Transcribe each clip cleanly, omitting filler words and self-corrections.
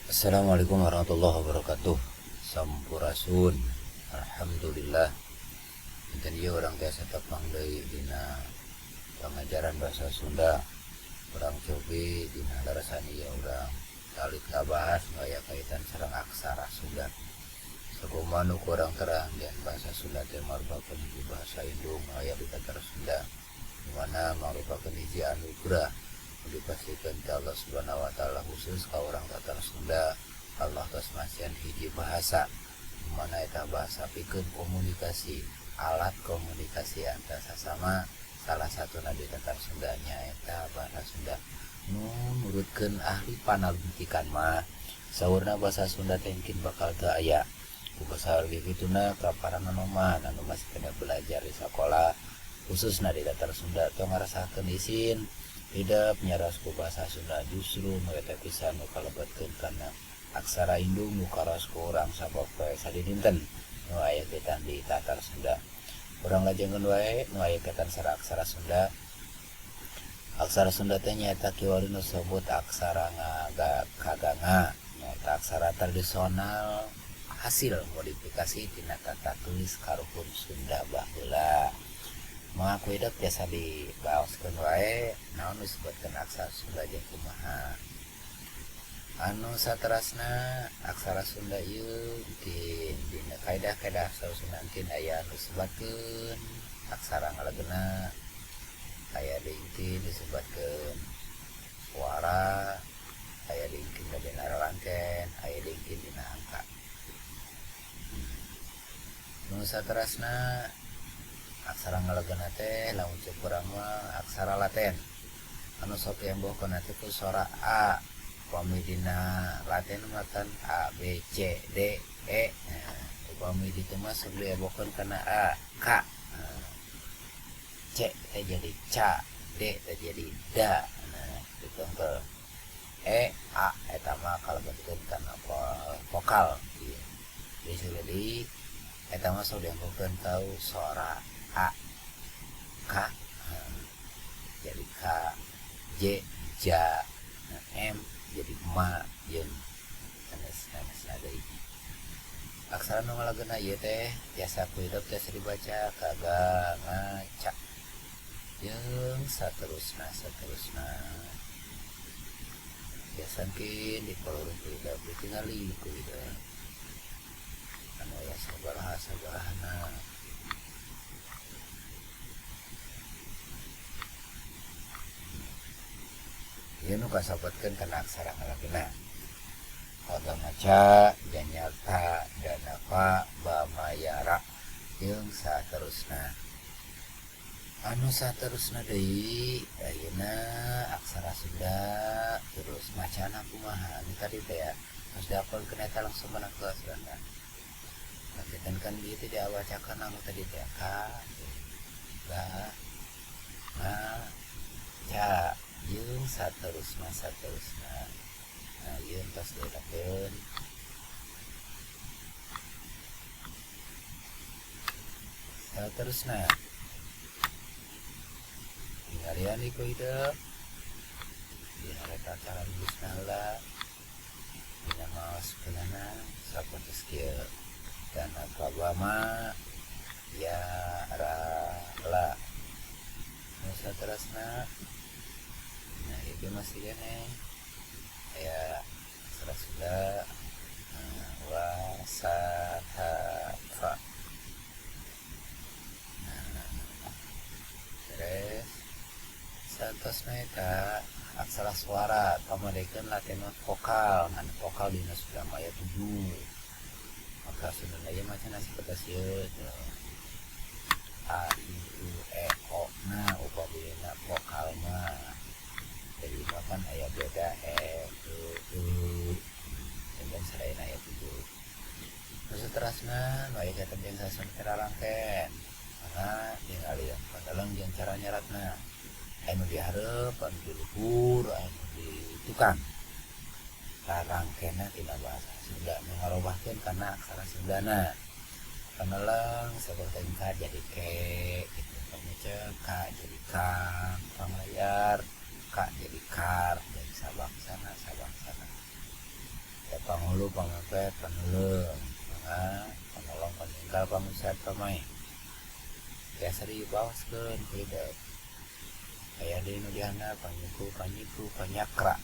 Assalamualaikum warahmatullahi wabarakatuh. Sampurasun. Alhamdulillah. Inten ieu urang tiasa tepang deui dina pengajaran bahasa Sunda. Urang cobi dina darasan ieu urang talit kabahas nu aya kaitan sareng aksara Sunda. Sakumaha nu kurang terang dan bahasa Sunda teh marupakeun hiji bahasa indung nu aya di Tatar Sunda, di mana marupakeun hiji anugerah dipastikan ke Allah Subhanahu wa taala khusus ka orang Tatar Sunda. Allah tos masihan hiji bahasa mana eta bahasa pikeun komunikasi, alat komunikasi antara sesama. Salah satu di Tatar Sunda nyaeta bahasa Sunda. Nu nurutkeun ahli panalitikan mah saurna bahasa Sunda teh mungkin bakal teu aya ku basa kituna ka para nanoman anu masih kena belajar di sekolah khususna di Tatar Sunda tong ngarasakeun isin hidup nyaras ku bahasa Sunda justru nu eta pisan nu kalebetkeun kana aksara indung nu karas ku urang sapopoe sadinten nu aya kaitan di Tatar Sunda. Urang lajengkeun wae nu aya kaitan sareng aksara Sunda. Aksara Sunda teh nyaeta kiwari nu disebut aksara kaganga, nyaeta aksara tradisional hasil modifikasi tina tata tulis karuhun Sunda baheula. Mengaku hidup biasa dibaoskeun wae naon disebutkeun aksara Sunda jeung kumaha. Anu saterasna aksara Sunda ieu dina kaidah-kaidah Sunda mungkin aya anu disebutkeun aksara ngalegeuna, aya deui disebutkeun suara, aya deui dina rangken, aya deui dina angka. Nu saterasna aksara ngalegeuna teh lamun ceuk urang mah aksara Laten. Anu sok diembohkeun teh ku sora A. Upami dina Laten mah kan A B C D E. Upami ditu mah sok diembohkeun kana A K. C teh jadi ca, D teh jadi da. Nah, ditungkel E A eta mah kalebetkeun kana vokal. Jadi eta mah sok diembohkeun kau sora A K jadi K J ja M jadi ma jeung sanes deui. Aksara nu ngalegeuna ieu teh tiasa ku hidup tiasa dibaca kaganga jeung saterusna biasa mungkin dipelurun ku hidup ditingali ku hidup anu aya sabarahana. Ieu nu kasebutkeun kana aksara ngalegeuna. Kagamaca, Janyata, Danapa, Bamayara jeung saterusna. Anu saterusna deui ayeuna aksara Sunda terus macana kumaha. Anu tadi teh ya harus dihafalkeun eta langsung kana kelas Sunda. Kita kan dieu teh diawacakeun anu tadi teh ka ga ma ca jeung saterusna. Nah, ieu tos dieudakeun. Saterusna ingalian iku hidup dihareta cara nulisna heula dina maos keunana sapotos kieu dana kabama ya ra la. Nu saterusna nah ieu masih keneh aya aksara Sunda wa sa ha fa. Terus saentosna eta aksara suara pamadekeun Laten vokal ngan vokal dina Sunda aya 7. Maka Sunda ieu macana saperti ieu A I U E O. Nah upamina vokal mah jadi kan aya beda E U dan selain aya 7. Terus saterusna nu aya kaitan jeung sastra rangken mana ningali padalang jeung cara nyaratna anu dihareup anu di luhur anu di tukang rangkena tina bahasa Sunda nu ngarobahkeun kana aksara Sundana. Padalang saperti ka jadi ke gitu pamece ka jadi kang panglayar ka jadi kar jadi sabangsana pangulu pangapet panulung panolong paninggal pamusat pamai biasa dibaoskeun tidak aya deui nu dihandap panyiku panyakra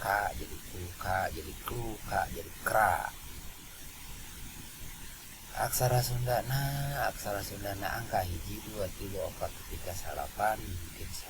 ka jadi kuka jadi kluka jadi kra aksara Sundana angka 1 2 3 4 5 6 7 8 9 10